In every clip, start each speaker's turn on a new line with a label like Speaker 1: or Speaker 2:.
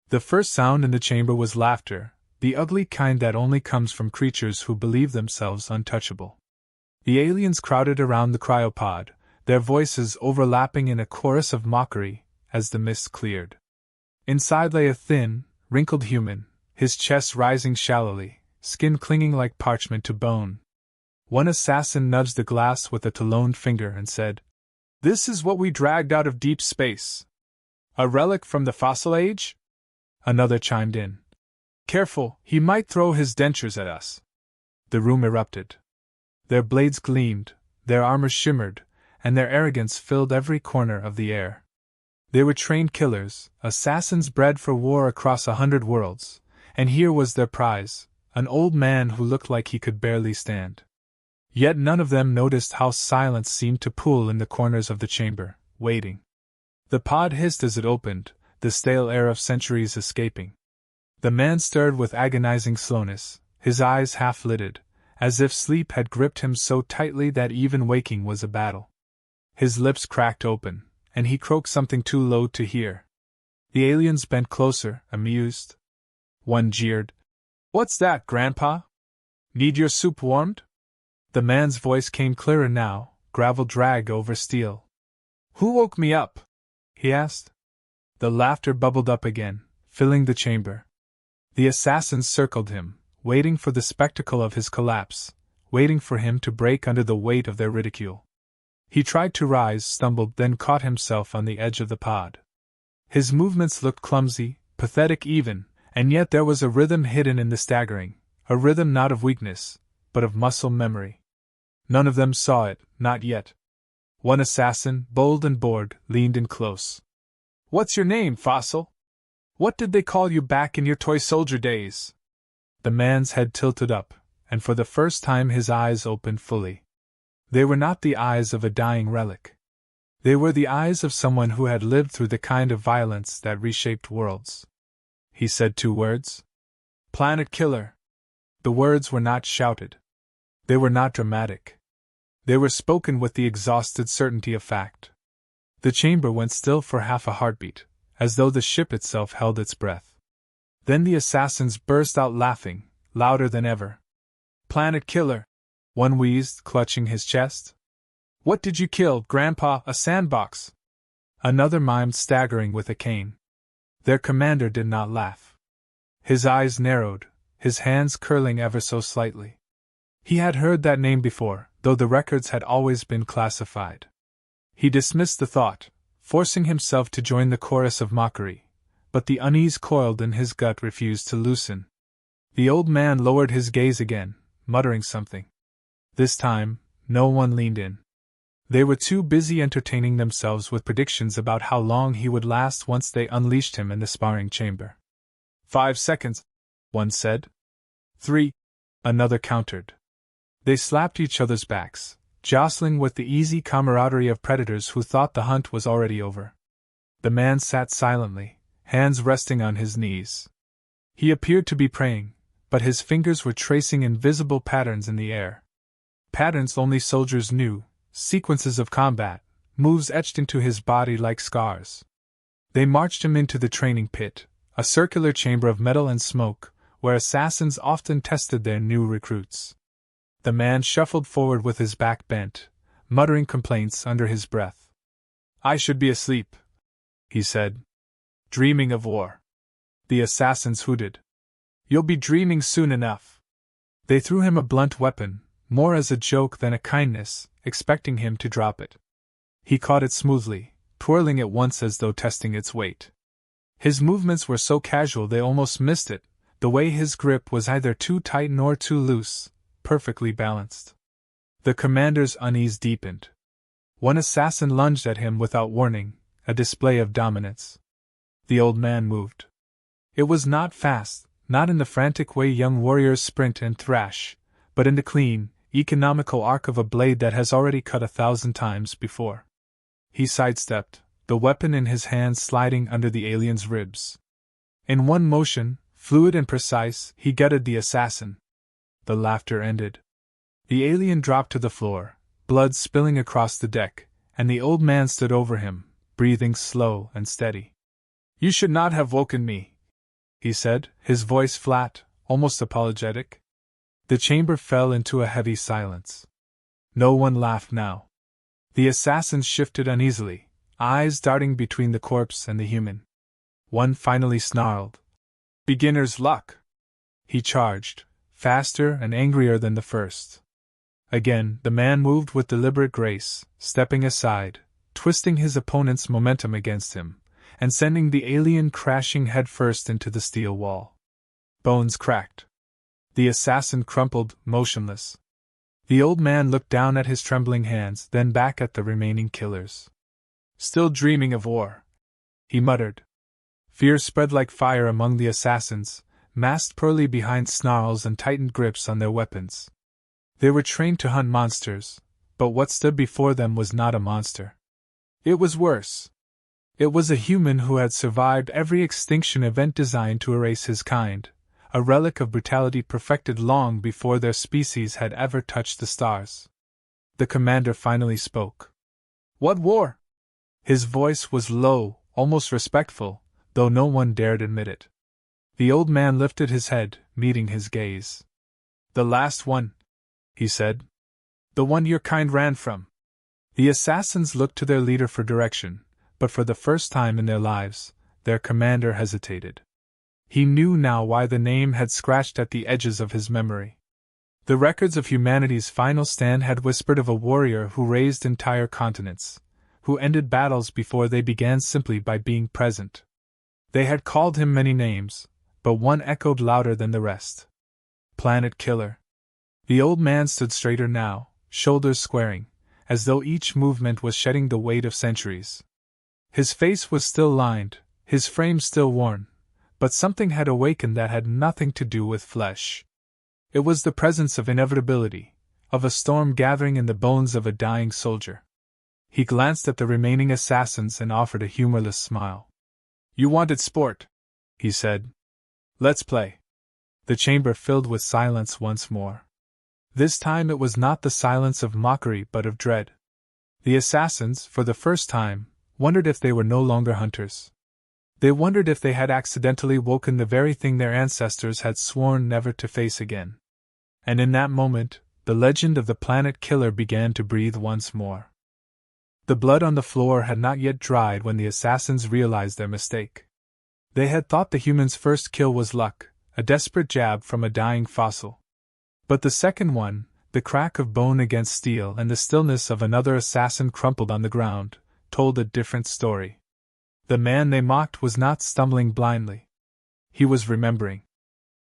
Speaker 1: The first sound in the chamber was laughter, the ugly kind that only comes from creatures who believe themselves untouchable. The aliens crowded around the cryopod, their voices overlapping in a chorus of mockery as the mist cleared. Inside lay a thin, wrinkled human, his chest rising shallowly, skin clinging like parchment to bone. One assassin nudged the glass with a taloned finger and said, "This is what we dragged out of deep space. A relic from the fossil age?" Another chimed in, "Careful, he might throw his dentures at us." The room erupted. Their blades gleamed, their armor shimmered, and their arrogance filled every corner of the air. They were trained killers, assassins bred for war across 100 worlds, and here was their prize, an old man who looked like he could barely stand. Yet none of them noticed how silence seemed to pool in the corners of the chamber, waiting. The pod hissed as it opened, the stale air of centuries escaping. The man stirred with agonizing slowness, his eyes half-lidded, as if sleep had gripped him so tightly that even waking was a battle. His lips cracked open, and he croaked something too low to hear. The aliens bent closer, amused. One jeered, "What's that, Grandpa? Need your soup warmed?" The man's voice came clearer now, gravel dragged over steel. "Who woke me up?" he asked. The laughter bubbled up again, filling the chamber. The assassins circled him, waiting for the spectacle of his collapse, waiting for him to break under the weight of their ridicule. He tried to rise, stumbled, then caught himself on the edge of the pod. His movements looked clumsy, pathetic even, and yet there was a rhythm hidden in the staggering, a rhythm not of weakness, but of muscle memory. None of them saw it, not yet. One assassin, bold and bored, leaned in close. "What's your name, Fossil? What did they call you back in your toy soldier days?" The man's head tilted up, and for the first time his eyes opened fully. They were not the eyes of a dying relic. They were the eyes of someone who had lived through the kind of violence that reshaped worlds. He said 2 words. "Planet Killer." The words were not shouted. They were not dramatic. They were spoken with the exhausted certainty of fact. The chamber went still for half a heartbeat, as though the ship itself held its breath. Then the assassins burst out laughing, louder than ever. "Planet Killer," one wheezed, clutching his chest. "What did you kill, Grandpa, a sandbox?" Another mimed, staggering with a cane. Their commander did not laugh. His eyes narrowed, his hands curling ever so slightly. He had heard that name before, though the records had always been classified. He dismissed the thought, forcing himself to join the chorus of mockery, but the unease coiled in his gut refused to loosen. The old man lowered his gaze again, muttering something. This time, no one leaned in. They were too busy entertaining themselves with predictions about how long he would last once they unleashed him in the sparring chamber. 5 seconds, one said. 3, another countered. They slapped each other's backs, jostling with the easy camaraderie of predators who thought the hunt was already over. The man sat silently, hands resting on his knees. He appeared to be praying, but his fingers were tracing invisible patterns in the air. Patterns only soldiers knew, sequences of combat, moves etched into his body like scars. They marched him into the training pit, a circular chamber of metal and smoke, where assassins often tested their new recruits. The man shuffled forward with his back bent, muttering complaints under his breath. "I should be asleep," he said. "Dreaming of war." The assassins hooted. "You'll be dreaming soon enough." They threw him a blunt weapon, more as a joke than a kindness, expecting him to drop it. He caught it smoothly, twirling it once as though testing its weight. His movements were so casual they almost missed it, the way his grip was neither too tight nor too loose, perfectly balanced. The commander's unease deepened. One assassin lunged at him without warning, a display of dominance. The old man moved. It was not fast, not in the frantic way young warriors sprint and thrash, but in the clean, economical arc of a blade that has already cut 1,000 times before. He sidestepped, the weapon in his hand sliding under the alien's ribs. In one motion, fluid and precise, he gutted the assassin. The laughter ended. The alien dropped to the floor, blood spilling across the deck, and the old man stood over him, breathing slow and steady. "You should not have woken me," he said, his voice flat, almost apologetic. The chamber fell into a heavy silence. No one laughed now. The assassins shifted uneasily, eyes darting between the corpse and the human. One finally snarled. "Beginner's luck!" He charged, faster and angrier than the first. Again, the man moved with deliberate grace, stepping aside, twisting his opponent's momentum against him, and sending the alien crashing headfirst into the steel wall. Bones cracked. The assassin crumpled, motionless. The old man looked down at his trembling hands, then back at the remaining killers. "Still dreaming of war," he muttered. Fear spread like fire among the assassins, masked poorly behind snarls and tightened grips on their weapons. They were trained to hunt monsters, but what stood before them was not a monster. It was worse. It was a human who had survived every extinction event designed to erase his kind, a relic of brutality perfected long before their species had ever touched the stars. The commander finally spoke. "What war?" His voice was low, almost respectful, though no one dared admit it. The old man lifted his head, meeting his gaze. "The last one," he said. "The one your kind ran from." The assassins looked to their leader for direction, but for the first time in their lives, their commander hesitated. He knew now why the name had scratched at the edges of his memory. The records of humanity's final stand had whispered of a warrior who raised entire continents, who ended battles before they began simply by being present. They had called him many names, but one echoed louder than the rest. Planet Killer. The old man stood straighter now, shoulders squaring, as though each movement was shedding the weight of centuries. His face was still lined, his frame still worn, but something had awakened that had nothing to do with flesh. It was the presence of inevitability, of a storm gathering in the bones of a dying soldier. He glanced at the remaining assassins and offered a humorless smile. "You wanted sport," he said. "Let's play." The chamber filled with silence once more. This time it was not the silence of mockery but of dread. The assassins, for the first time, wondered if they were no longer hunters. They wondered if they had accidentally woken the very thing their ancestors had sworn never to face again. And in that moment, the legend of the Planet Killer began to breathe once more. The blood on the floor had not yet dried when the assassins realized their mistake. They had thought the human's first kill was luck, a desperate jab from a dying fossil. But the second one, the crack of bone against steel and the stillness of another assassin crumpled on the ground, told a different story. The man they mocked was not stumbling blindly. He was remembering.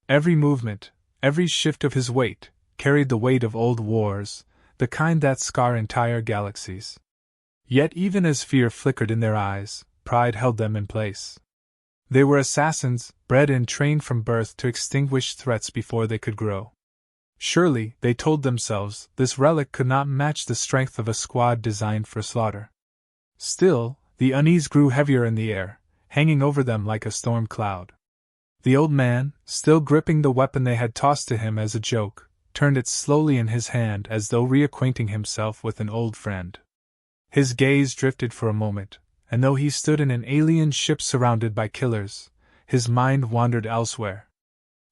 Speaker 1: Every movement, every shift of his weight, carried the weight of old wars, the kind that scar entire galaxies. Yet even as fear flickered in their eyes, pride held them in place. They were assassins, bred and trained from birth to extinguish threats before they could grow. Surely, they told themselves, this relic could not match the strength of a squad designed for slaughter. Still, the unease grew heavier in the air, hanging over them like a storm cloud. The old man, still gripping the weapon they had tossed to him as a joke, turned it slowly in his hand as though reacquainting himself with an old friend. His gaze drifted for a moment, and though he stood in an alien ship surrounded by killers, his mind wandered elsewhere.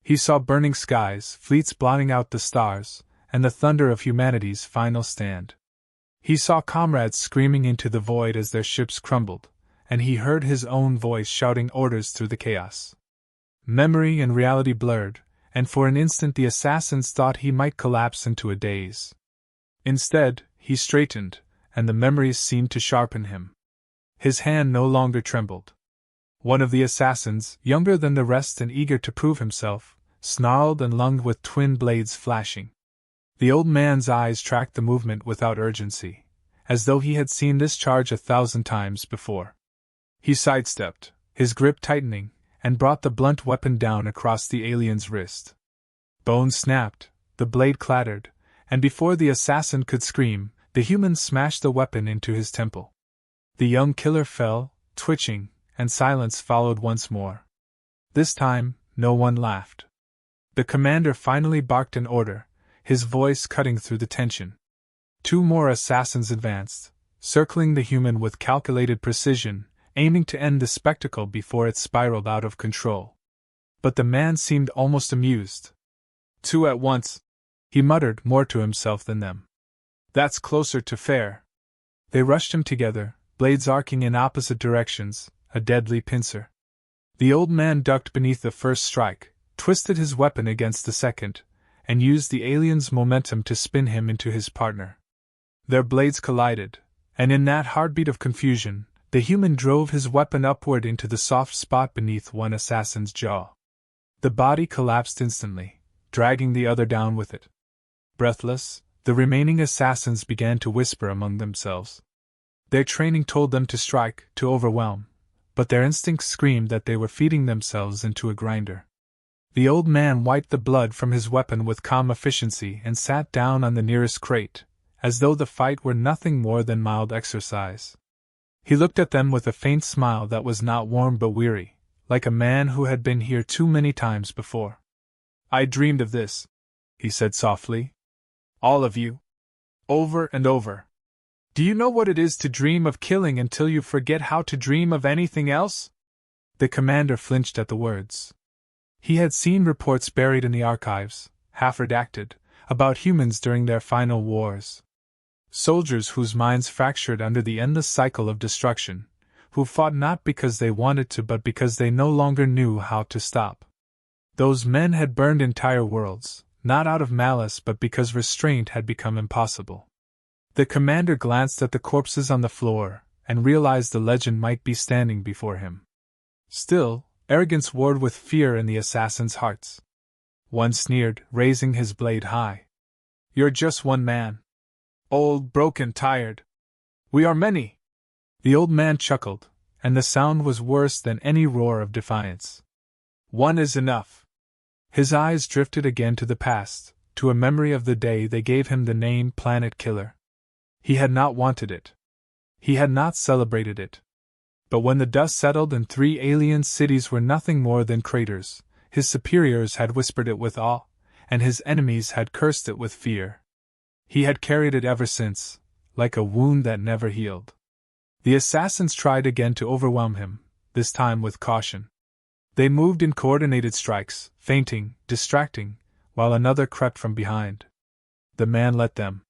Speaker 1: He saw burning skies, fleets blotting out the stars, and the thunder of humanity's final stand. He saw comrades screaming into the void as their ships crumbled, and he heard his own voice shouting orders through the chaos. Memory and reality blurred, and for an instant the assassins thought he might collapse into a daze. Instead, he straightened, and the memories seemed to sharpen him. His hand no longer trembled. One of the assassins, younger than the rest and eager to prove himself, snarled and lunged with twin blades flashing. The old man's eyes tracked the movement without urgency, as though he had seen this charge 1,000 times before. He sidestepped, his grip tightening, and brought the blunt weapon down across the alien's wrist. Bones snapped, the blade clattered, and before the assassin could scream, the human smashed the weapon into his temple. The young killer fell, twitching, and silence followed once more. This time, no one laughed. The commander finally barked an order, his voice cutting through the tension. 2 more assassins advanced, circling the human with calculated precision, aiming to end the spectacle before it spiraled out of control. but the man seemed almost amused. Two at once, he muttered, more to himself than them. That's closer to fair. They rushed him together, blades arcing in opposite directions, a deadly pincer. The old man ducked beneath the first strike, twisted his weapon against the second, and used the alien's momentum to spin him into his partner. Their blades collided, and in that heartbeat of confusion, the human drove his weapon upward into the soft spot beneath one assassin's jaw. The body collapsed instantly, dragging the other down with it. Breathless, the remaining assassins began to whisper among themselves. Their training told them to strike, to overwhelm, but their instincts screamed that they were feeding themselves into a grinder. The old man wiped the blood from his weapon with calm efficiency and sat down on the nearest crate, as though the fight were nothing more than mild exercise. He looked at them with a faint smile that was not warm but weary, like a man who had been here too many times before. I dreamed of this, he said softly. All of you. Over and over. Do you know what it is to dream of killing until you forget how to dream of anything else? The commander flinched at the words. He had seen reports buried in the archives, half redacted, about humans during their final wars. Soldiers whose minds fractured under the endless cycle of destruction, who fought not because they wanted to but because they no longer knew how to stop. Those men had burned entire worlds, not out of malice but because restraint had become impossible. The commander glanced at the corpses on the floor, and realized the legend might be standing before him. Still, arrogance warred with fear in the assassins' hearts. One sneered, raising his blade high. You're just one man. Old, broken, tired. We are many. The old man chuckled, and the sound was worse than any roar of defiance. One is enough. His eyes drifted again to the past, to a memory of the day they gave him the name Planet Killer. He had not wanted it. He had not celebrated it. But when the dust settled and 3 alien cities were nothing more than craters, his superiors had whispered it with awe, and his enemies had cursed it with fear. He had carried it ever since, like a wound that never healed. The assassins tried again to overwhelm him, this time with caution. They moved in coordinated strikes, feinting, distracting, while another crept from behind. The man let them.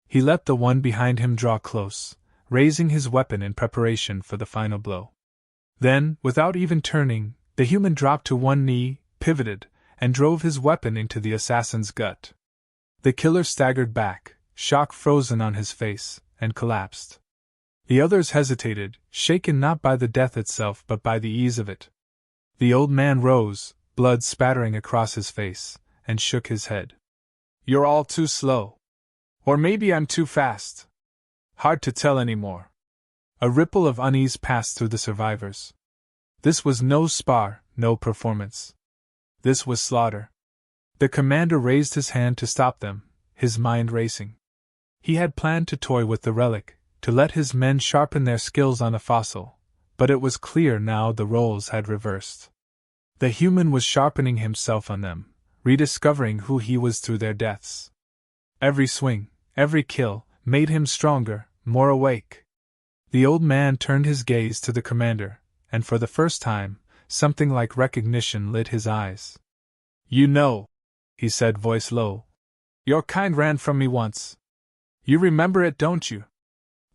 Speaker 1: He let the one behind him draw close, raising his weapon in preparation for the final blow. Then, without even turning, the human dropped to one knee, pivoted, and drove his weapon into the assassin's gut. The killer staggered back, shock frozen on his face, and collapsed. The others hesitated, shaken not by the death itself but by the ease of it. The old man rose, blood spattering across his face, and shook his head. You're all too slow. Or maybe I'm too fast. Hard to tell anymore. A ripple of unease passed through the survivors. This was no spar, no performance. This was slaughter. The commander raised his hand to stop them, his mind racing. He had planned to toy with the relic, to let his men sharpen their skills on a fossil, but it was clear now the roles had reversed. The human was sharpening himself on them, rediscovering who he was through their deaths. Every swing, every kill, made him stronger, more awake. The old man turned his gaze to the commander, and for the first time, something like recognition lit his eyes. You know, he said, voice low. Your kind ran from me once. You remember it, don't you?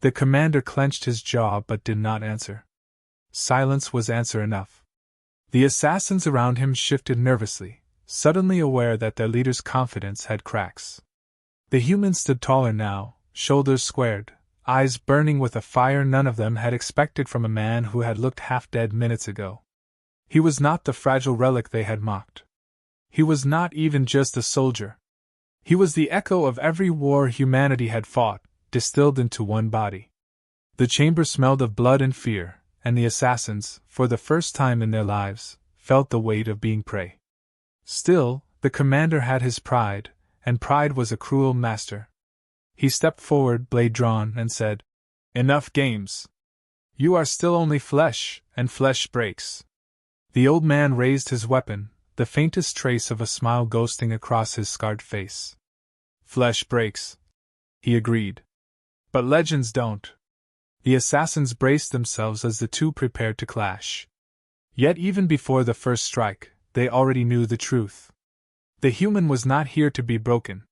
Speaker 1: The commander clenched his jaw but did not answer. Silence was answer enough. The assassins around him shifted nervously, suddenly aware that their leader's confidence had cracks. The humans stood taller now, shoulders squared, eyes burning with a fire none of them had expected from a man who had looked half dead minutes ago. He was not the fragile relic they had mocked. He was not even just a soldier. He was the echo of every war humanity had fought, distilled into one body. The chamber smelled of blood and fear, and the assassins, for the first time in their lives, felt the weight of being prey. Still, the commander had his pride, and pride was a cruel master. He stepped forward, blade drawn, and said, Enough games. You are still only flesh, and flesh breaks. The old man raised his weapon, the faintest trace of a smile ghosting across his scarred face. Flesh breaks, he agreed. But legends don't. The assassins braced themselves as the two prepared to clash. Yet even before the first strike, they already knew the truth. The human was not here to be broken.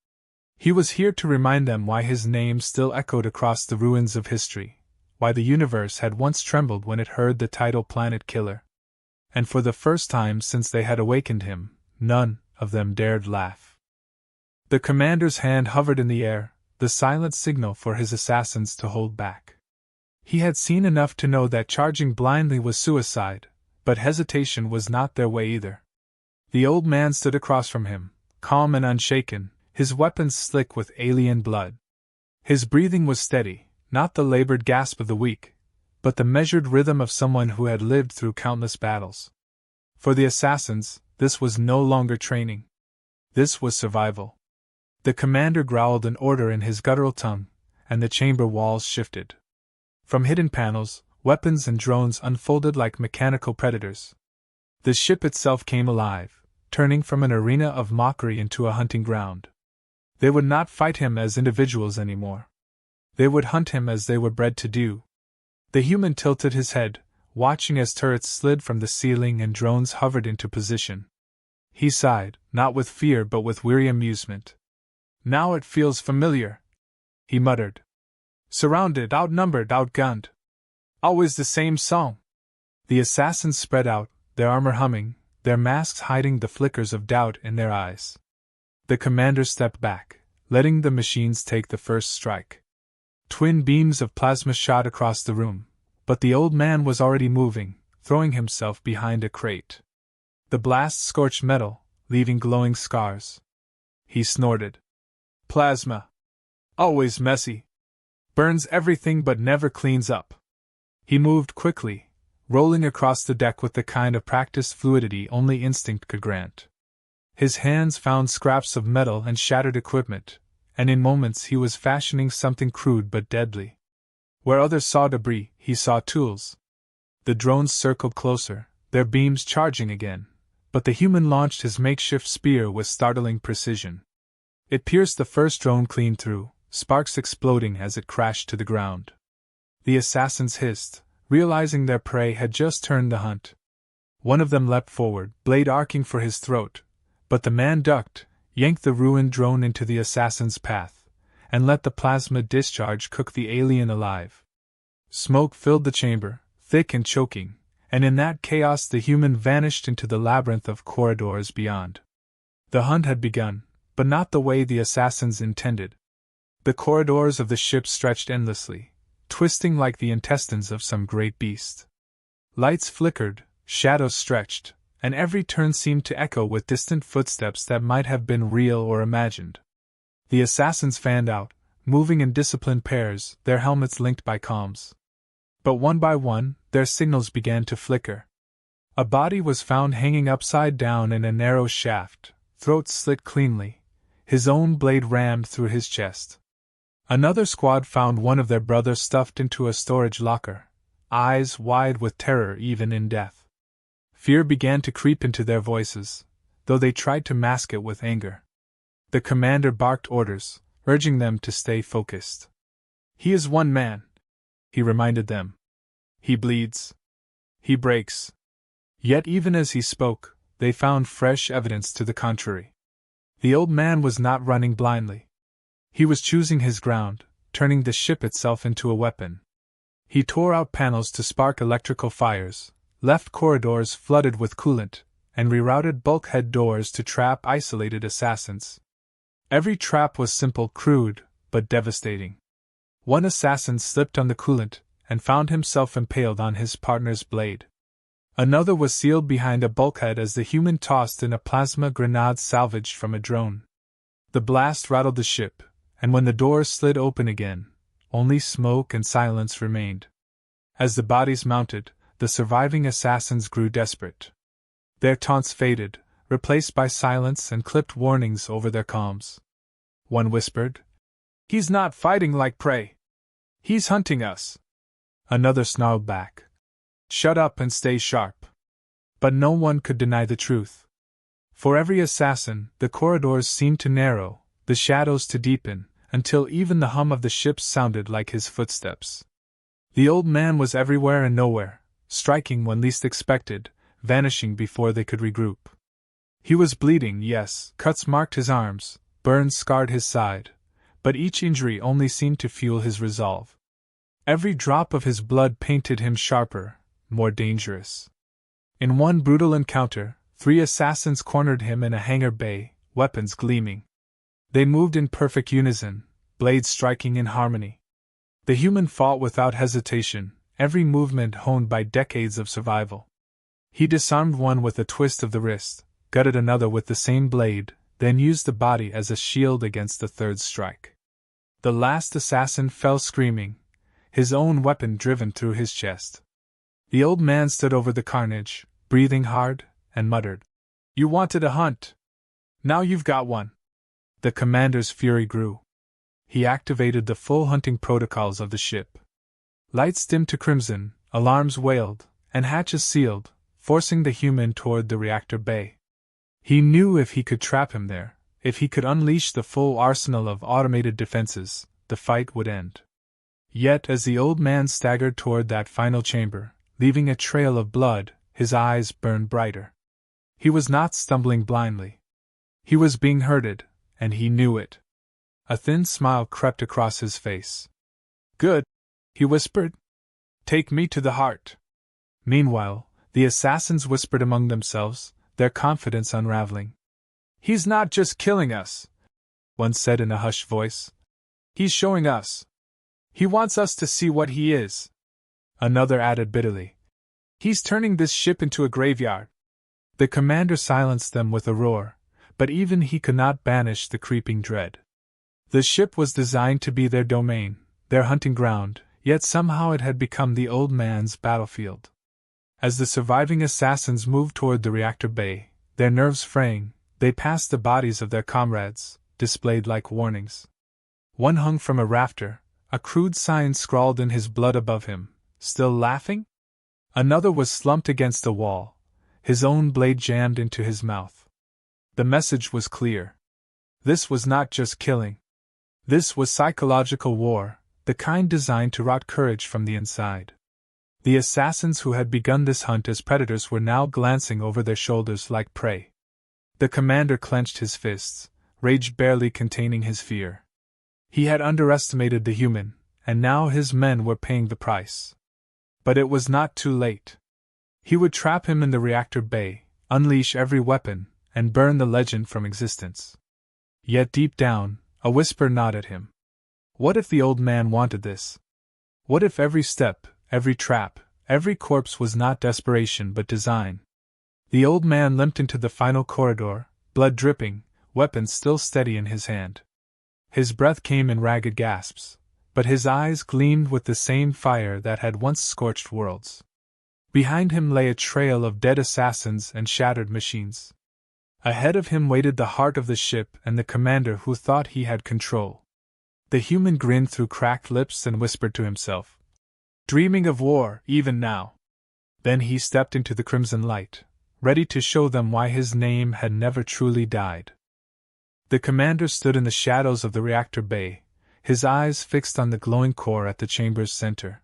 Speaker 1: He was here to remind them why his name still echoed across the ruins of history, why the universe had once trembled when it heard the tidal planet killer. And for the first time since they had awakened him, none of them dared laugh. The commander's hand hovered in the air, the silent signal for his assassins to hold back. He had seen enough to know that charging blindly was suicide, but hesitation was not their way either. The old man stood across from him, calm and unshaken, his weapons slick with alien blood. His breathing was steady, not the labored gasp of the weak, but the measured rhythm of someone who had lived through countless battles. For the assassins, this was no longer training. This was survival. The commander growled an order in his guttural tongue, and the chamber walls shifted. From hidden panels, weapons and drones unfolded like mechanical predators. The ship itself came alive, turning from an arena of mockery into a hunting ground. They would not fight him as individuals anymore. They would hunt him as they were bred to do. The human tilted his head, watching as turrets slid from the ceiling and drones hovered into position. He sighed, not with fear but with weary amusement. "Now it feels familiar," he muttered. "Surrounded, outnumbered, outgunned. Always the same song." The assassins spread out, their armor humming, their masks hiding the flickers of doubt in their eyes. The commander stepped back, letting the machines take the first strike. Twin beams of plasma shot across the room, but the old man was already moving, throwing himself behind a crate. The blast scorched metal, leaving glowing scars. He snorted. "Plasma. Always messy. Burns everything but never cleans up." He moved quickly, rolling across the deck with the kind of practiced fluidity only instinct could grant. His hands found scraps of metal and shattered equipment, and in moments he was fashioning something crude but deadly. Where others saw debris, he saw tools. The drones circled closer, their beams charging again, but the human launched his makeshift spear with startling precision. It pierced the first drone clean through, sparks exploding as it crashed to the ground. The assassins hissed, realizing their prey had just turned the hunt. One of them leapt forward, blade arcing for his throat, but the man ducked, yanked the ruined drone into the assassin's path, and let the plasma discharge cook the alien alive. Smoke filled the chamber, thick and choking, and in that chaos the human vanished into the labyrinth of corridors beyond. The hunt had begun, but not the way the assassins intended. The corridors of the ship stretched endlessly, twisting like the intestines of some great beast. Lights flickered, shadows stretched, and every turn seemed to echo with distant footsteps that might have been real or imagined. The assassins fanned out, moving in disciplined pairs, their helmets linked by comms. But one by one, their signals began to flicker. A body was found hanging upside down in a narrow shaft, throat slit cleanly, his own blade rammed through his chest. Another squad found one of their brothers stuffed into a storage locker, eyes wide with terror even in death. Fear began to creep into their voices, though they tried to mask it with anger. The commander barked orders, urging them to stay focused. "He is one man," he reminded them. "He bleeds. He breaks." Yet even as he spoke, they found fresh evidence to the contrary. The old man was not running blindly. He was choosing his ground, turning the ship itself into a weapon. He tore out panels to spark electrical fires, left corridors flooded with coolant, and rerouted bulkhead doors to trap isolated assassins. Every trap was simple, crude, but devastating. One assassin slipped on the coolant, and found himself impaled on his partner's blade. Another was sealed behind a bulkhead as the human tossed in a plasma grenade salvaged from a drone. The blast rattled the ship, and when the doors slid open again, only smoke and silence remained. As the bodies mounted, the surviving assassins grew desperate. Their taunts faded, replaced by silence and clipped warnings over their comms. One whispered, "He's not fighting like prey. He's hunting us." Another snarled back, "Shut up and stay sharp." But no one could deny the truth. For every assassin, the corridors seemed to narrow, the shadows to deepen, until even the hum of the ship sounded like his footsteps. The old man was everywhere and nowhere, striking when least expected, vanishing before they could regroup. He was bleeding, yes, cuts marked his arms, burns scarred his side, but each injury only seemed to fuel his resolve. Every drop of his blood painted him sharper, more dangerous. In one brutal encounter, 3 assassins cornered him in a hangar bay, weapons gleaming. They moved in perfect unison, blades striking in harmony. The human fought without hesitation, every movement honed by decades of survival. He disarmed one with a twist of the wrist, gutted another with the same blade, then used the body as a shield against the third strike. The last assassin fell screaming, his own weapon driven through his chest. The old man stood over the carnage, breathing hard, and muttered, "You wanted a hunt. Now you've got one." The commander's fury grew. He activated the full hunting protocols of the ship. Lights dimmed to crimson, alarms wailed, and hatches sealed, forcing the human toward the reactor bay. He knew if he could trap him there, if he could unleash the full arsenal of automated defenses, the fight would end. Yet as the old man staggered toward that final chamber, leaving a trail of blood, his eyes burned brighter. He was not stumbling blindly. He was being herded, and he knew it. A thin smile crept across his face. "Good," he whispered. "Take me to the heart." Meanwhile, the assassins whispered among themselves, their confidence unraveling. "He's not just killing us," one said in a hushed voice. "He's showing us. He wants us to see what he is." Another added bitterly, "He's turning this ship into a graveyard." The commander silenced them with a roar, but even he could not banish the creeping dread. The ship was designed to be their domain, their hunting ground, yet somehow it had become the old man's battlefield. As the surviving assassins moved toward the reactor bay, their nerves fraying, they passed the bodies of their comrades, displayed like warnings. One hung from a rafter, a crude sign scrawled in his blood above him, "Still laughing?" Another was slumped against a wall, his own blade jammed into his mouth. The message was clear. This was not just killing. This was psychological war, the kind designed to rot courage from the inside. The assassins who had begun this hunt as predators were now glancing over their shoulders like prey. The commander clenched his fists, rage barely containing his fear. He had underestimated the human, and now his men were paying the price. But it was not too late. He would trap him in the reactor bay, unleash every weapon, and burn the legend from existence. Yet deep down, a whisper gnawed at him. What if the old man wanted this? What if every step, every trap, every corpse was not desperation but design? The old man limped into the final corridor, blood dripping, weapon still steady in his hand. His breath came in ragged gasps, but his eyes gleamed with the same fire that had once scorched worlds. Behind him lay a trail of dead assassins and shattered machines. Ahead of him waited the heart of the ship and the commander who thought he had control. The human grinned through cracked lips and whispered to himself, "Dreaming of war, even now." Then he stepped into the crimson light, ready to show them why his name had never truly died. The commander stood in the shadows of the reactor bay, his eyes fixed on the glowing core at the chamber's center.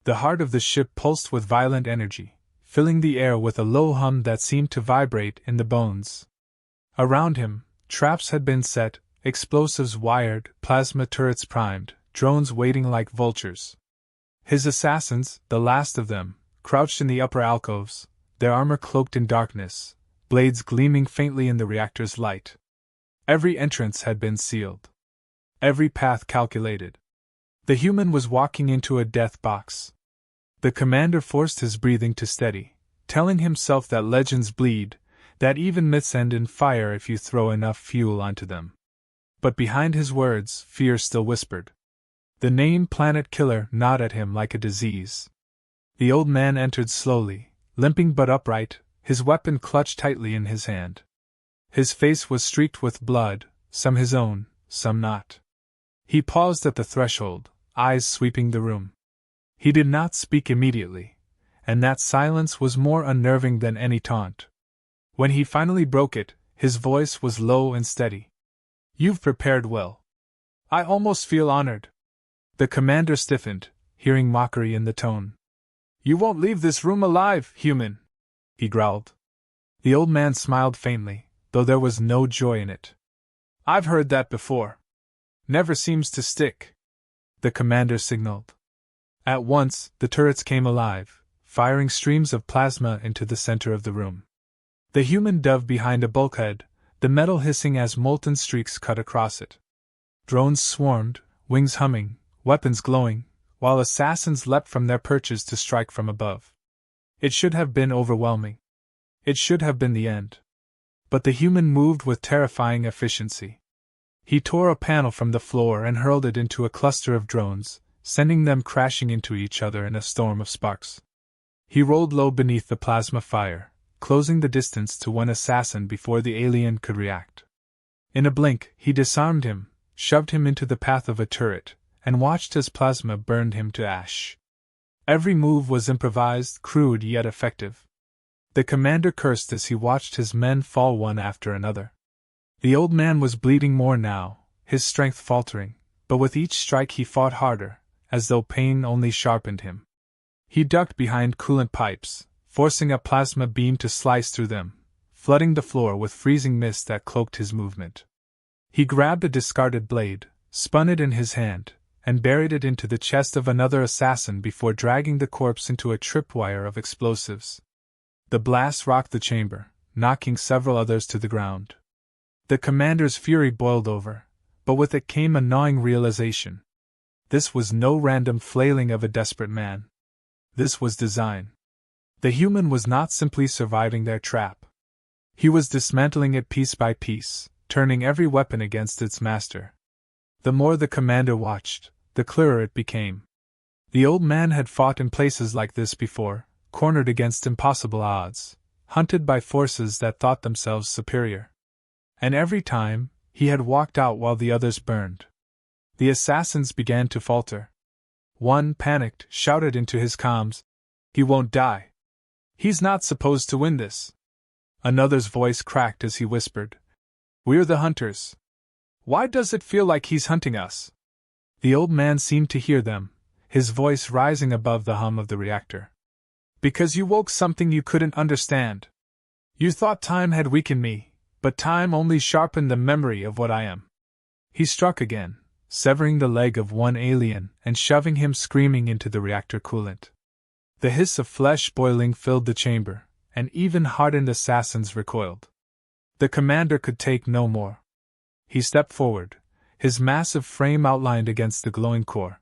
Speaker 1: The heart of the ship pulsed with violent energy, filling the air with a low hum that seemed to vibrate in the bones. Around him, traps had been set, explosives wired, plasma turrets primed, drones waiting like vultures. His assassins, the last of them, crouched in the upper alcoves, their armor cloaked in darkness, blades gleaming faintly in the reactor's light. Every entrance had been sealed. Every path calculated. The human was walking into a death box. The commander forced his breathing to steady, telling himself that legends bleed, that even myths end in fire if you throw enough fuel onto them. But behind his words, fear still whispered. The name Planet Killer gnawed at him like a disease. The old man entered slowly, limping but upright, his weapon clutched tightly in his hand. His face was streaked with blood, some his own, some not. He paused at the threshold, eyes sweeping the room. He did not speak immediately, and that silence was more unnerving than any taunt. When he finally broke it, his voice was low and steady. "You've prepared well. I almost feel honored." The commander stiffened, hearing mockery in the tone. "You won't leave this room alive, human," he growled. The old man smiled faintly, though there was no joy in it. "I've heard that before. Never seems to stick," the commander signaled. At once, the turrets came alive, firing streams of plasma into the center of the room. The human dove behind a bulkhead, the metal hissing as molten streaks cut across it. Drones swarmed, wings humming, weapons glowing, while assassins leapt from their perches to strike from above. It should have been overwhelming. It should have been the end. But the human moved with terrifying efficiency. He tore a panel from the floor and hurled it into a cluster of drones, sending them crashing into each other in a storm of sparks. He rolled low beneath the plasma fire, closing the distance to one assassin before the alien could react. In a blink, he disarmed him, shoved him into the path of a turret, and watched as plasma burned him to ash. Every move was improvised, crude yet effective. The commander cursed as he watched his men fall one after another. The old man was bleeding more now, his strength faltering, but with each strike he fought harder, as though pain only sharpened him. He ducked behind coolant pipes, forcing a plasma beam to slice through them, flooding the floor with freezing mist that cloaked his movement. He grabbed a discarded blade, spun it in his hand, and buried it into the chest of another assassin before dragging the corpse into a tripwire of explosives. The blast rocked the chamber, knocking several others to the ground. The commander's fury boiled over, but with it came a gnawing realization. This was no random flailing of a desperate man. This was design. The human was not simply surviving their trap. He was dismantling it piece by piece, turning every weapon against its master. The more the commander watched, the clearer it became. The old man had fought in places like this before, cornered against impossible odds, hunted by forces that thought themselves superior. And every time, he had walked out while the others burned. The assassins began to falter. One, panicked, shouted into his comms, "He won't die. He's not supposed to win this." Another's voice cracked as he whispered, "We're the hunters. Why does it feel like he's hunting us?" The old man seemed to hear them, his voice rising above the hum of the reactor. "Because you woke something you couldn't understand. You thought time had weakened me, but time only sharpened the memory of what I am." He struck again, severing the leg of one alien and shoving him screaming into the reactor coolant. The hiss of flesh boiling filled the chamber, and even hardened assassins recoiled. The commander could take no more. He stepped forward, his massive frame outlined against the glowing core.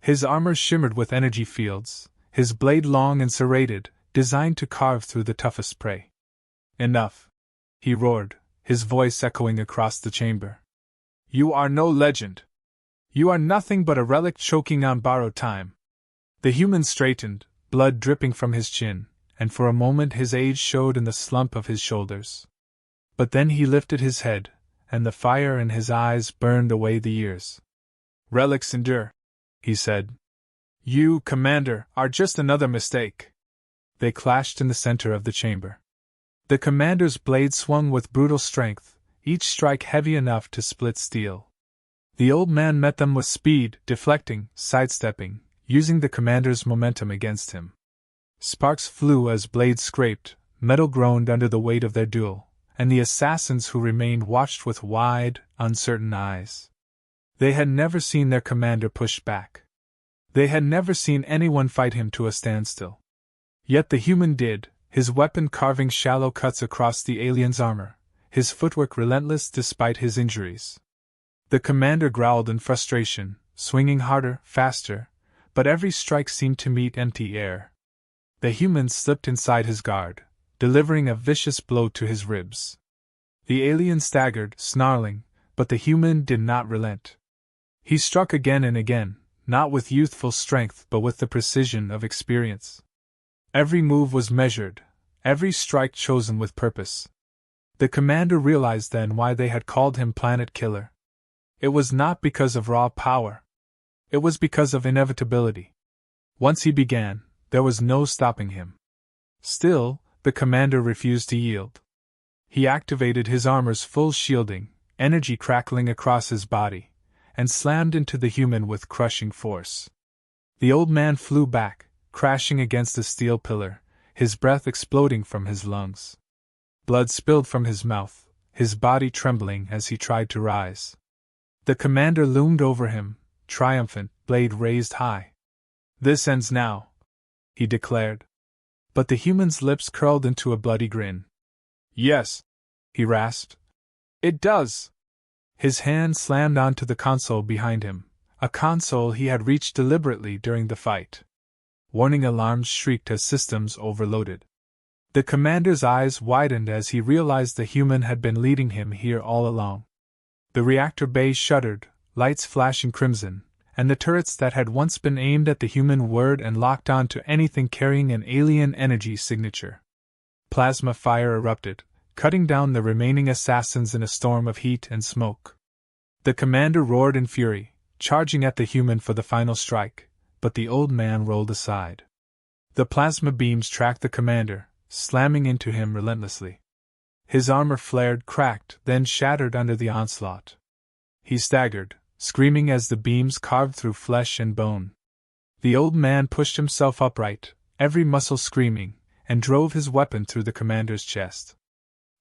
Speaker 1: His armor shimmered with energy fields, his blade long and serrated, designed to carve through the toughest prey. "Enough!" he roared, his voice echoing across the chamber. "You are no legend. You are nothing but a relic choking on borrowed time." The human straightened, blood dripping from his chin, and for a moment his age showed in the slump of his shoulders. But then he lifted his head, and the fire in his eyes burned away the years. "Relics endure," he said. "You, Commander, are just another mistake." They clashed in the center of the chamber. The commander's blade swung with brutal strength, each strike heavy enough to split steel. The old man met them with speed, deflecting, sidestepping, using the commander's momentum against him. Sparks flew as blades scraped, metal groaned under the weight of their duel, and the assassins who remained watched with wide, uncertain eyes. They had never seen their commander pushed back. They had never seen anyone fight him to a standstill. Yet the human did, his weapon carving shallow cuts across the alien's armor, his footwork relentless despite his injuries. The commander growled in frustration, swinging harder, faster, but every strike seemed to meet empty air. The human slipped inside his guard, delivering a vicious blow to his ribs. The alien staggered, snarling, but the human did not relent. He struck again and again, not with youthful strength but with the precision of experience. Every move was measured, every strike chosen with purpose. The commander realized then why they had called him Planet Killer. It was not because of raw power. It was because of inevitability. Once he began, there was no stopping him. Still, the commander refused to yield. He activated his armor's full shielding, energy crackling across his body, and slammed into the human with crushing force. The old man flew back, crashing against a steel pillar, his breath exploding from his lungs. Blood spilled from his mouth, his body trembling as he tried to rise. The commander loomed over him, triumphant, blade raised high. "This ends now," he declared. But the human's lips curled into a bloody grin. "Yes," he rasped. "It does!" His hand slammed onto the console behind him, a console he had reached deliberately during the fight. Warning alarms shrieked as systems overloaded. The commander's eyes widened as he realized the human had been leading him here all along. The reactor bay shuddered, lights flashing crimson, and the turrets that had once been aimed at the human whirred and locked on to anything carrying an alien energy signature. Plasma fire erupted, cutting down the remaining assassins in a storm of heat and smoke. The commander roared in fury, charging at the human for the final strike, but the old man rolled aside. The plasma beams tracked the commander, slamming into him relentlessly. His armor flared, cracked, then shattered under the onslaught. He staggered, screaming as the beams carved through flesh and bone. The old man pushed himself upright, every muscle screaming, and drove his weapon through the commander's chest.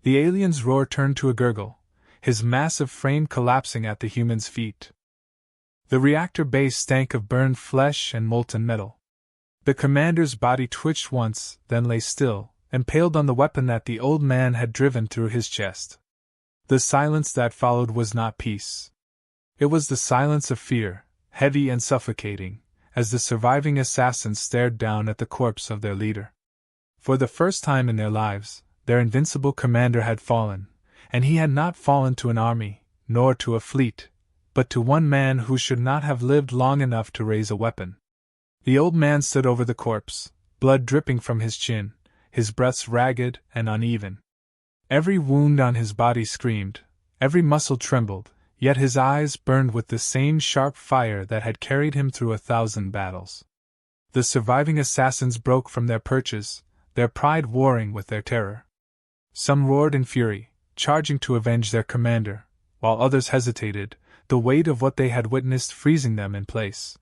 Speaker 1: The alien's roar turned to a gurgle, his massive frame collapsing at the human's feet. The reactor base stank of burned flesh and molten metal. The commander's body twitched once, then lay still, impaled on the weapon that the old man had driven through his chest. The silence that followed was not peace. It was the silence of fear, heavy and suffocating, as the surviving assassins stared down at the corpse of their leader. For the first time in their lives, their invincible commander had fallen, and he had not fallen to an army, nor to a fleet, but to one man who should not have lived long enough to raise a weapon. The old man stood over the corpse, blood dripping from his chin, his breaths ragged and uneven. Every wound on his body screamed, every muscle trembled, yet his eyes burned with the same sharp fire that had carried him through 1,000 battles. The surviving assassins broke from their perches, their pride warring with their terror. Some roared in fury, charging to avenge their commander, while others hesitated, the weight of what they had witnessed freezing them in place.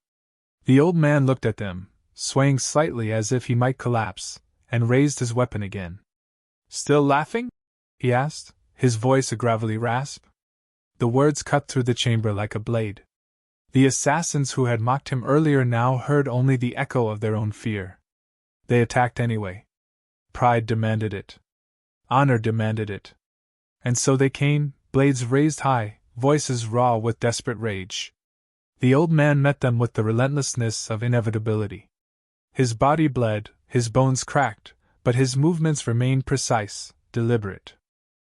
Speaker 1: The old man looked at them, swaying slightly as if he might collapse, and raised his weapon again. "Still laughing?" he asked, his voice a gravelly rasp. The words cut through the chamber like a blade. The assassins who had mocked him earlier now heard only the echo of their own fear. They attacked anyway. Pride demanded it. Honor demanded it. And so they came, blades raised high, voices raw with desperate rage. The old man met them with the relentlessness of inevitability. His body bled, his bones cracked, but his movements remained precise, deliberate.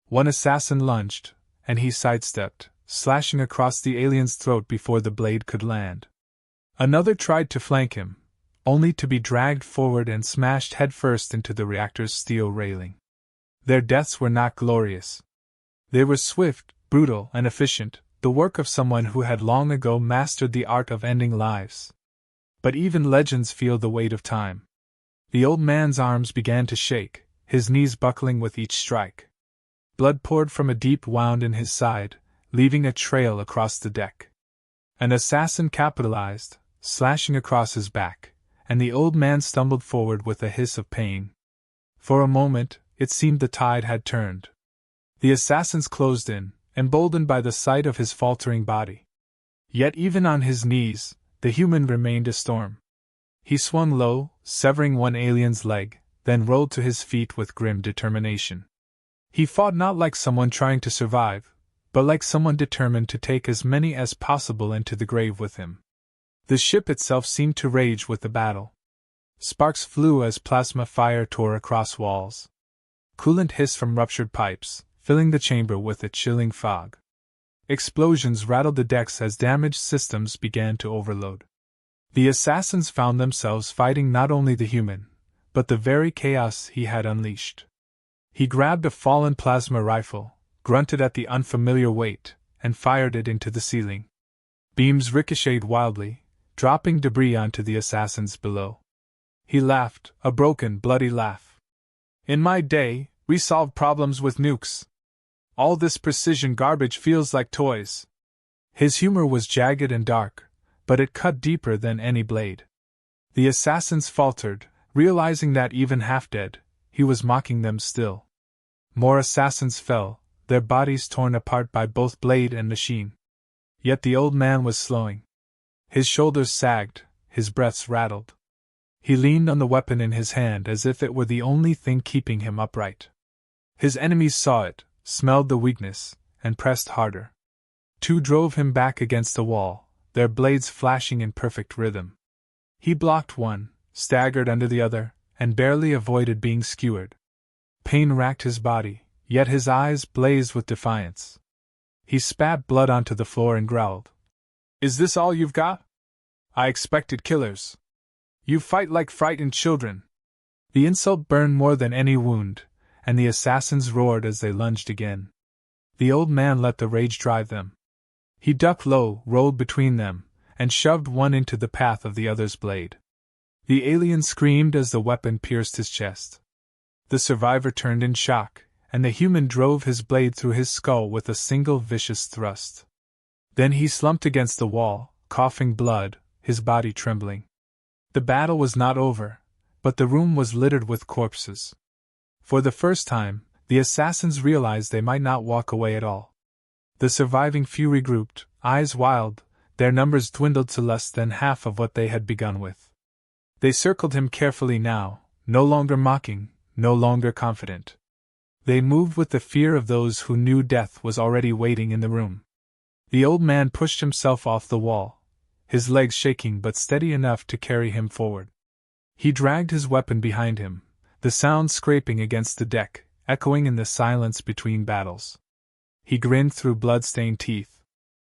Speaker 1: One assassin lunged, and he sidestepped, slashing across the alien's throat before the blade could land. Another tried to flank him, only to be dragged forward and smashed headfirst into the reactor's steel railing. Their deaths were not glorious. They were swift, brutal, and efficient, the work of someone who had long ago mastered the art of ending lives. But even legends feel the weight of time. The old man's arms began to shake, his knees buckling with each strike. Blood poured from a deep wound in his side, leaving a trail across the deck. An assassin capitalized, slashing across his back, and the old man stumbled forward with a hiss of pain. For a moment, it seemed the tide had turned. The assassins closed in, emboldened by the sight of his faltering body. Yet even on his knees, the human remained a storm. He swung low, severing one alien's leg, then rolled to his feet with grim determination. He fought not like someone trying to survive, but like someone determined to take as many as possible into the grave with him. The ship itself seemed to rage with the battle. Sparks flew as plasma fire tore across walls. Coolant hissed from ruptured pipes, filling the chamber with a chilling fog. Explosions rattled the decks as damaged systems began to overload. The assassins found themselves fighting not only the human, but the very chaos he had unleashed. He grabbed a fallen plasma rifle, grunted at the unfamiliar weight, and fired it into the ceiling. Beams ricocheted wildly, dropping debris onto the assassins below. He laughed, a broken, bloody laugh. "In my day, we solved problems with nukes. All this precision garbage feels like toys." His humor was jagged and dark, but it cut deeper than any blade. The assassins faltered, realizing that even half dead, he was mocking them still. More assassins fell, their bodies torn apart by both blade and machine. Yet the old man was slowing. His shoulders sagged, his breaths rattled. He leaned on the weapon in his hand as if it were the only thing keeping him upright. His enemies saw it, smelled the weakness, and pressed harder. Two drove him back against the wall, their blades flashing in perfect rhythm. He blocked one, staggered under the other, and barely avoided being skewered. Pain racked his body, yet his eyes blazed with defiance. He spat blood onto the floor and growled. "Is this all you've got? I expected killers. You fight like frightened children." The insult burned more than any wound, and the assassins roared as they lunged again. The old man let the rage drive them. He ducked low, rolled between them, and shoved one into the path of the other's blade. The alien screamed as the weapon pierced his chest. The survivor turned in shock, and the human drove his blade through his skull with a single vicious thrust. Then he slumped against the wall, coughing blood, his body trembling. The battle was not over, but the room was littered with corpses. For the first time, the assassins realized they might not walk away at all. The surviving few regrouped, eyes wild, their numbers dwindled to less than half of what they had begun with. They circled him carefully now, no longer mocking, no longer confident. They moved with the fear of those who knew death was already waiting in the room. The old man pushed himself off the wall, his legs shaking but steady enough to carry him forward. He dragged his weapon behind him, the sound scraping against the deck, echoing in the silence between battles. He grinned through blood-stained teeth.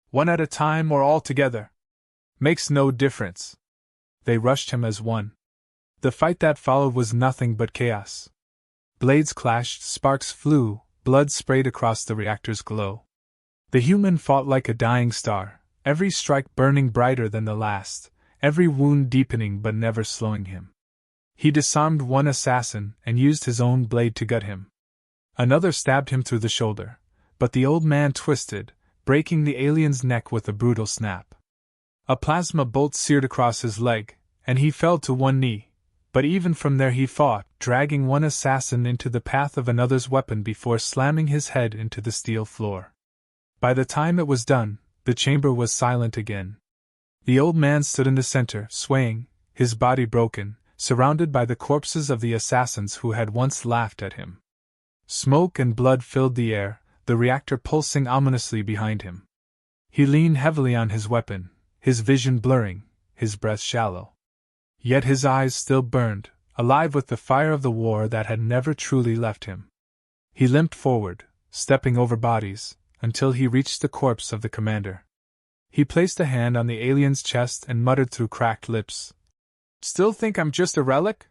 Speaker 1: "One at a time or all together? Makes no difference." They rushed him as one. The fight that followed was nothing but chaos. Blades clashed, sparks flew, blood sprayed across the reactor's glow. The human fought like a dying star, every strike burning brighter than the last, every wound deepening but never slowing him. He disarmed one assassin and used his own blade to gut him. Another stabbed him through the shoulder, but the old man twisted, breaking the alien's neck with a brutal snap. A plasma bolt seared across his leg, and he fell to one knee, but even from there he fought, dragging one assassin into the path of another's weapon before slamming his head into the steel floor. By the time it was done, the chamber was silent again. The old man stood in the center, swaying, his body broken, surrounded by the corpses of the assassins who had once laughed at him. Smoke and blood filled the air, the reactor pulsing ominously behind him. He leaned heavily on his weapon, his vision blurring, his breath shallow. Yet his eyes still burned, alive with the fire of the war that had never truly left him. He limped forward, stepping over bodies, until he reached the corpse of the commander. He placed a hand on the alien's chest and muttered through cracked lips, "Still think I'm just a relic?"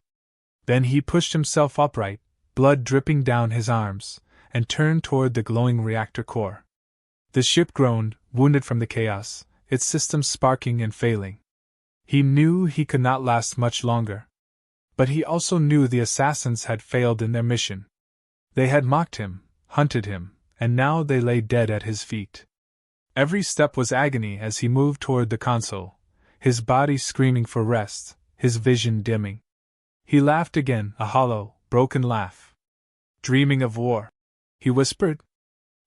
Speaker 1: Then he pushed himself upright, blood dripping down his arms, and turned toward the glowing reactor core. The ship groaned, wounded from the chaos, its systems sparking and failing. He knew he could not last much longer. But he also knew the assassins had failed in their mission. They had mocked him, hunted him, and now they lay dead at his feet. Every step was agony as he moved toward the console, his body screaming for rest, his vision dimming. He laughed again, a hollow, broken laugh. "Dreaming of war," he whispered.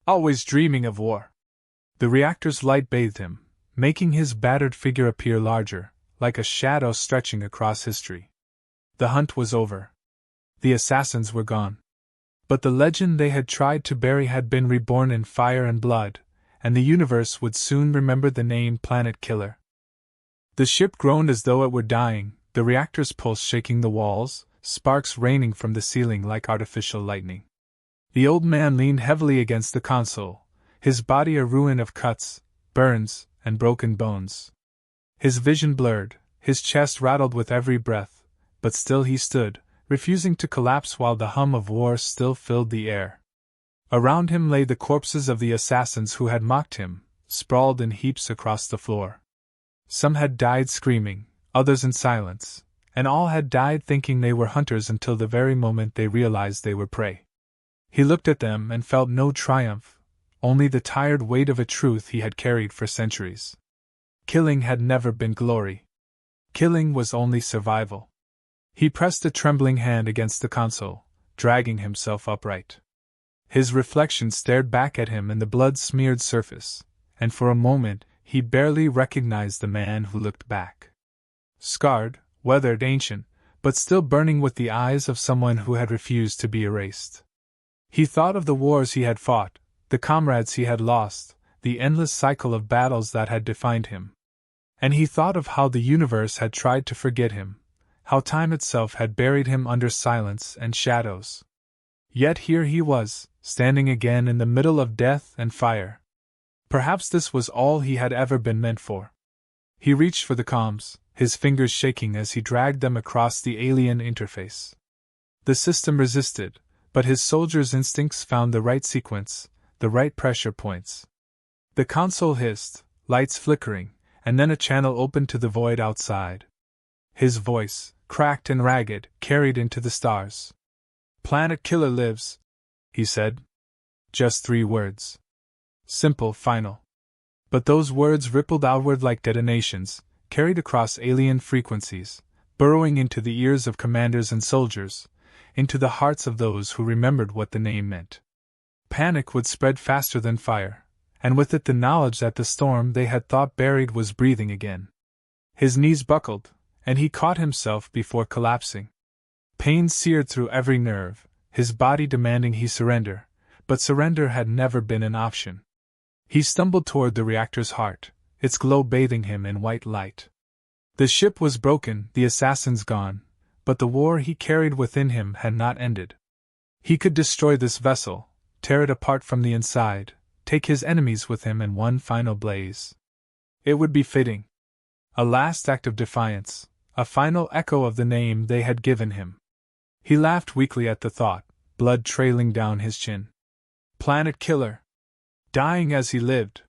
Speaker 1: "Always dreaming of war." The reactor's light bathed him, making his battered figure appear larger, like a shadow stretching across history. The hunt was over. The assassins were gone. But the legend they had tried to bury had been reborn in fire and blood, and the universe would soon remember the name Planet Killer. The ship groaned as though it were dying, the reactor's pulse shaking the walls, sparks raining from the ceiling like artificial lightning. The old man leaned heavily against the console, his body a ruin of cuts, burns, and broken bones. His vision blurred, his chest rattled with every breath, but still he stood, refusing to collapse while the hum of war still filled the air. Around him lay the corpses of the assassins who had mocked him, sprawled in heaps across the floor. Some had died screaming, others in silence, and all had died thinking they were hunters until the very moment they realized they were prey. He looked at them and felt no triumph, only the tired weight of a truth he had carried for centuries. Killing had never been glory. Killing was only survival. He pressed a trembling hand against the console, dragging himself upright. His reflection stared back at him in the blood-smeared surface, and for a moment he barely recognized the man who looked back. Scarred, weathered, ancient, but still burning with the eyes of someone who had refused to be erased. He thought of the wars he had fought, the comrades he had lost, the endless cycle of battles that had defined him. And he thought of how the universe had tried to forget him, how time itself had buried him under silence and shadows. Yet here he was, standing again in the middle of death and fire. Perhaps this was all he had ever been meant for. He reached for the comms, his fingers shaking as he dragged them across the alien interface. The system resisted, but his soldier's instincts found the right sequence, the right pressure points. The console hissed, lights flickering, and then a channel opened to the void outside. His voice, cracked and ragged, carried into the stars. "Planet Killer lives," he said. Just 3 words. Simple, final. But those words rippled outward like detonations, carried across alien frequencies, burrowing into the ears of commanders and soldiers, into the hearts of those who remembered what the name meant. Panic would spread faster than fire, and with it the knowledge that the storm they had thought buried was breathing again. His knees buckled, and he caught himself before collapsing. Pain seared through every nerve, his body demanding he surrender, but surrender had never been an option. He stumbled toward the reactor's heart, its glow bathing him in white light. The ship was broken, the assassins gone, but the war he carried within him had not ended. He could destroy this vessel, tear it apart from the inside, take his enemies with him in one final blaze. It would be fitting. A last act of defiance, a final echo of the name they had given him. He laughed weakly at the thought, blood trailing down his chin. Planet Killer. Dying as he lived.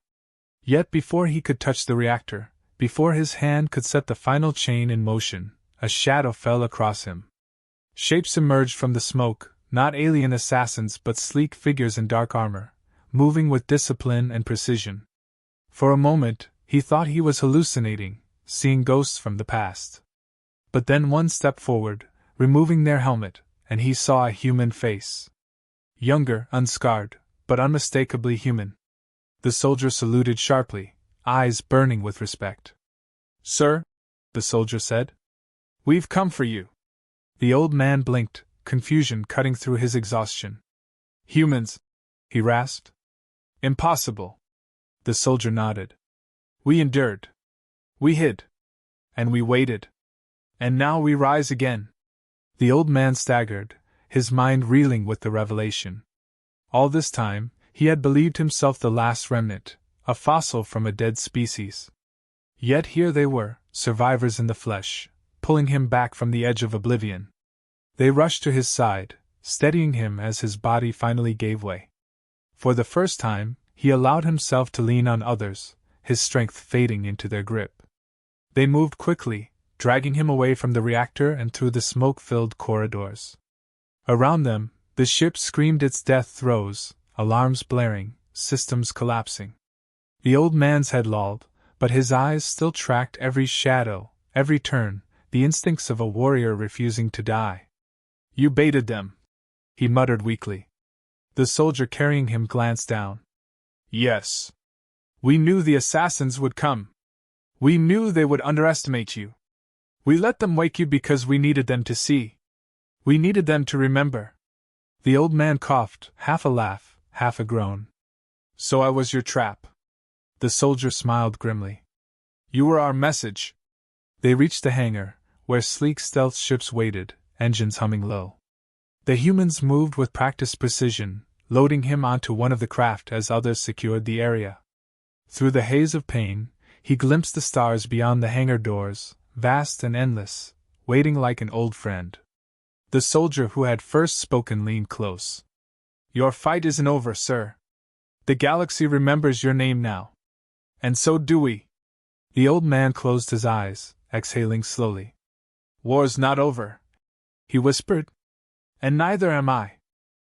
Speaker 1: Yet before he could touch the reactor, before his hand could set the final chain in motion, a shadow fell across him. Shapes emerged from the smoke, not alien assassins but sleek figures in dark armor, moving with discipline and precision. For a moment, he thought he was hallucinating, seeing ghosts from the past. But then one stepped forward, removing their helmet, and he saw a human face. Younger, unscarred, but unmistakably human. The soldier saluted sharply, eyes burning with respect. "Sir," the soldier said, "we've come for you." The old man blinked, confusion cutting through his exhaustion. "Humans," he rasped. "Impossible." The soldier nodded. "We endured. We hid. And we waited. And now we rise again." The old man staggered, his mind reeling with the revelation. All this time, he had believed himself the last remnant, a fossil from a dead species. Yet here they were, survivors in the flesh, pulling him back from the edge of oblivion. They rushed to his side, steadying him as his body finally gave way. For the first time, he allowed himself to lean on others, his strength fading into their grip. They moved quickly, dragging him away from the reactor and through the smoke-filled corridors. Around them, the ship screamed its death throes, alarms blaring, systems collapsing. The old man's head lolled, but his eyes still tracked every shadow, every turn, the instincts of a warrior refusing to die. "You baited them," he muttered weakly. The soldier carrying him glanced down. "Yes. We knew the assassins would come. We knew they would underestimate you. We let them wake you because we needed them to see. We needed them to remember." The old man coughed, half a laugh, half a groan. "So I was your trap." The soldier smiled grimly. "You were our message." They reached the hangar, where sleek stealth ships waited, engines humming low. The humans moved with practiced precision, loading him onto one of the craft as others secured the area. Through the haze of pain, he glimpsed the stars beyond the hangar doors, vast and endless, waiting like an old friend. The soldier who had first spoken leaned close. "Your fight isn't over, sir. The galaxy remembers your name now. And so do we." The old man closed his eyes, exhaling slowly. "War's not over," he whispered. "And neither am I."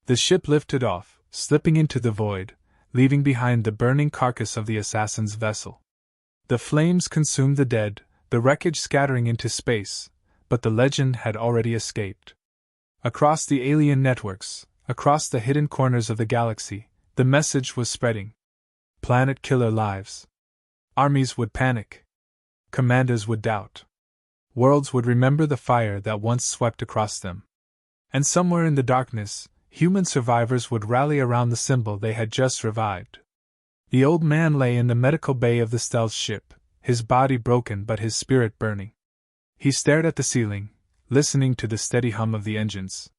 Speaker 1: The ship lifted off, slipping into the void, leaving behind the burning carcass of the assassin's vessel. The flames consumed the dead, the wreckage scattering into space, but the legend had already escaped. Across the alien networks, Across the hidden corners of the galaxy, the message was spreading. Planet killer lives. Armies would panic. Commanders would doubt. Worlds would remember the fire that once swept across them. And somewhere in the darkness, human survivors would rally around the symbol they had just revived. The old man lay in the medical bay of the stealth ship, his body broken but his spirit burning. He stared at the ceiling, listening to the steady hum of the engines.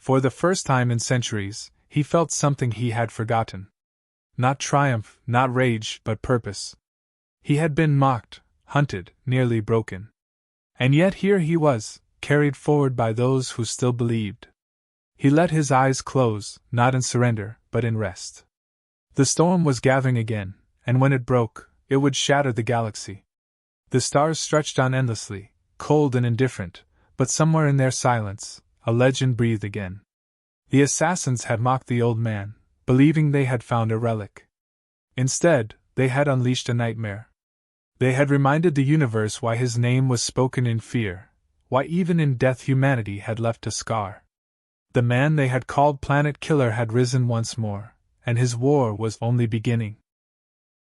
Speaker 1: For the first time in centuries, he felt something he had forgotten. Not triumph, not rage, but purpose. He had been mocked, hunted, nearly broken. And yet here he was, carried forward by those who still believed. He let his eyes close, not in surrender, but in rest. The storm was gathering again, and when it broke, it would shatter the galaxy. The stars stretched on endlessly, cold and indifferent, but somewhere in their silence, a legend breathed again. The assassins had mocked the old man, believing they had found a relic. Instead, they had unleashed a nightmare. They had reminded the universe why his name was spoken in fear, why even in death humanity had left a scar. The man they had called Planet Killer had risen once more, and his war was only beginning.